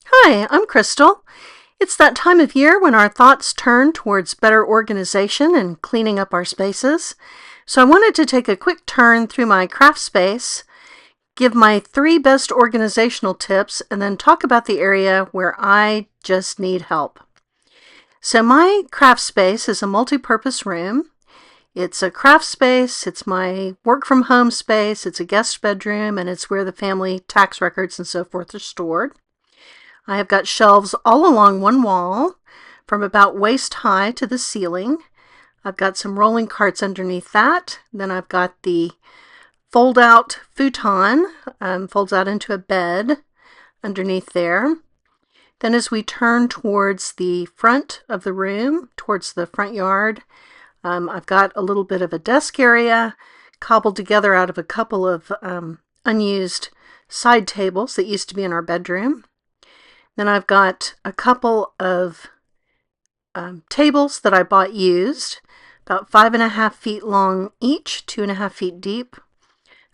Hi, I'm Crystal. It's that time of year when our thoughts turn towards better organization and cleaning up our spaces. So I wanted to take a quick turn through my craft space, give my 3 best organizational tips, and then talk about the area where I just need help. So my craft space is a multi-purpose room. It's a craft space, it's my work from home space, it's a guest bedroom, and it's where the family tax records and so forth are stored. I have got shelves all along one wall from about waist high to the ceiling. I've got some rolling carts underneath that. Then I've got the fold out futon, folds out into a bed underneath there. Then as we turn towards the front of the room, towards the front yard, I've got a little bit of a desk area cobbled together out of a couple of unused side tables that used to be in our bedroom. Then I've got a couple of tables that I bought used, about 5.5 feet long each, 2.5 feet deep.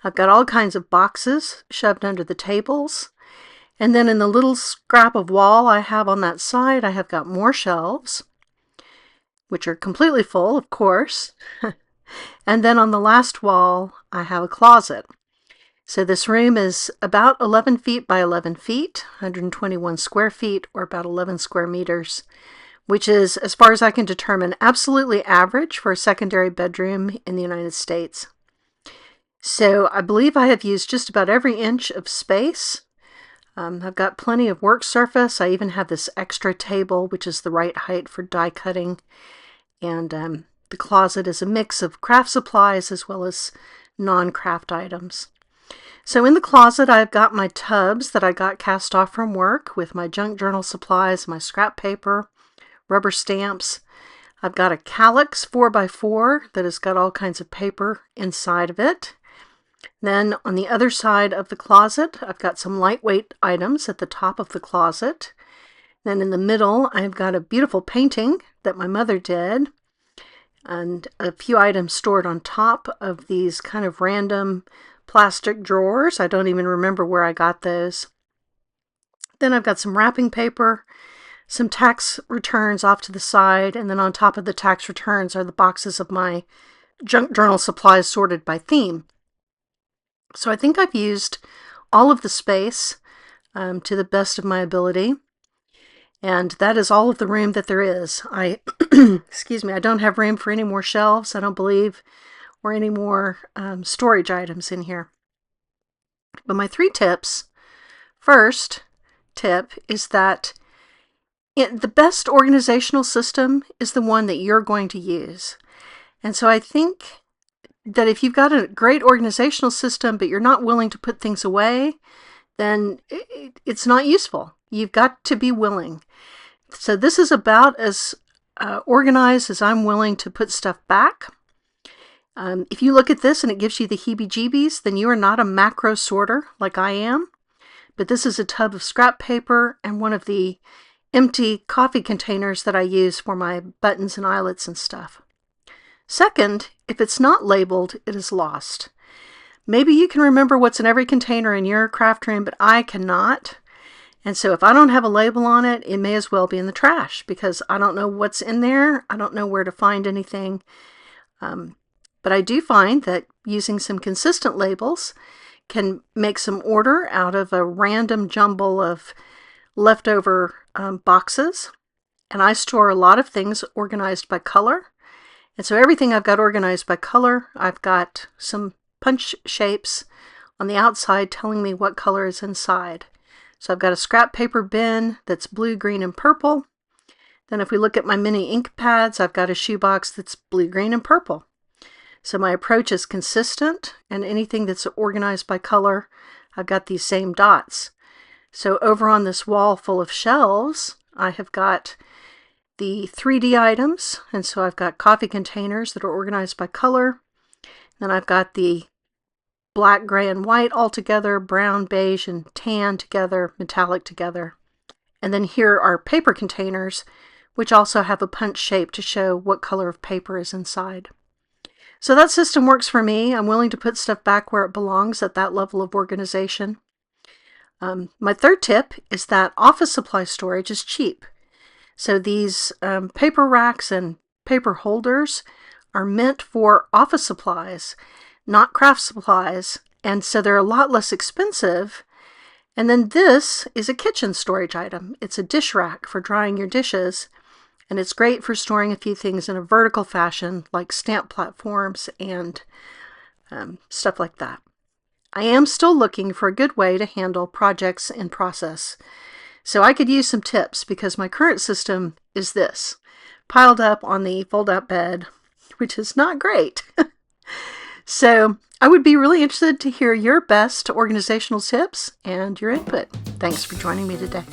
I've got all kinds of boxes shoved under the tables. And then in the little scrap of wall I have on that side, I have got more shelves, which are completely full, of course. And then on the last wall, I have a closet. So this room is about 11 feet by 11 feet, 121 square feet, or about 11 square meters, which is, as far as I can determine, absolutely average for a secondary bedroom in the United States. So I believe I have used just about every inch of space. I've got plenty of work surface. I even have this extra table, which is the right height for die cutting. And the closet is a mix of craft supplies as well as non-craft items. So in the closet, I've got my tubs that I got cast off from work with my junk journal supplies, my scrap paper, rubber stamps. I've got a Calyx 4x4 that has got all kinds of paper inside of it. Then on the other side of the closet, I've got some lightweight items at the top of the closet. Then in the middle, I've got a beautiful painting that my mother did, and a few items stored on top of these kind of random plastic drawers. I don't even remember where I got those. Then I've got some wrapping paper, some tax returns off to the side, and then on top of the tax returns are the boxes of my junk journal supplies sorted by theme. So I think I've used all of the space to the best of my ability. And that is all of the room that there is. Excuse me, I don't have room for any more shelves, I don't believe, or any more storage items in here. But my 3 tips. First tip is that the best organizational system is the one that you're going to use. And so I think that if you've got a great organizational system, but you're not willing to put things away, then it's not useful. You've got to be willing. So this is about as organized as I'm willing to put stuff back. If you look at this and it gives you the heebie-jeebies, then you are not a macro sorter like I am. But this is a tub of scrap paper and one of the empty coffee containers that I use for my buttons and eyelets and stuff. Second, if it's not labeled, it is lost. Maybe you can remember what's in every container in your craft room, but I cannot. And so if I don't have a label on it, it may as well be in the trash because I don't know what's in there. I don't know where to find anything. But I do find that using some consistent labels can make some order out of a random jumble of leftover boxes. And I store a lot of things organized by color. And so everything I've got organized by color. I've got some punch shapes on the outside telling me what color is inside. So I've got a scrap paper bin that's blue, green, and purple. Then if we look at my mini ink pads, I've got a shoebox that's blue, green, and purple. So my approach is consistent, and anything that's organized by color, I've got these same dots. So over on this wall full of shelves, I have got the 3D items, and so I've got coffee containers that are organized by color. Then I've got the black, gray, and white all together, brown, beige, and tan together, metallic together. And then here are paper containers, which also have a punch shape to show what color of paper is inside. So that system works for me. I'm willing to put stuff back where it belongs at that level of organization. My third tip is that office supply storage is cheap. So these paper racks and paper holders are meant for office supplies, not craft supplies, and so they're a lot less expensive. And then this is a kitchen storage item. It's a dish rack for drying your dishes, and it's great for storing a few things in a vertical fashion, like stamp platforms and stuff like that. I am still looking for a good way to handle projects in process. So I could use some tips because my current system is this, piled up on the fold-out bed, which is not great. So I would be really interested to hear your best organizational tips and your input. Thanks for joining me today.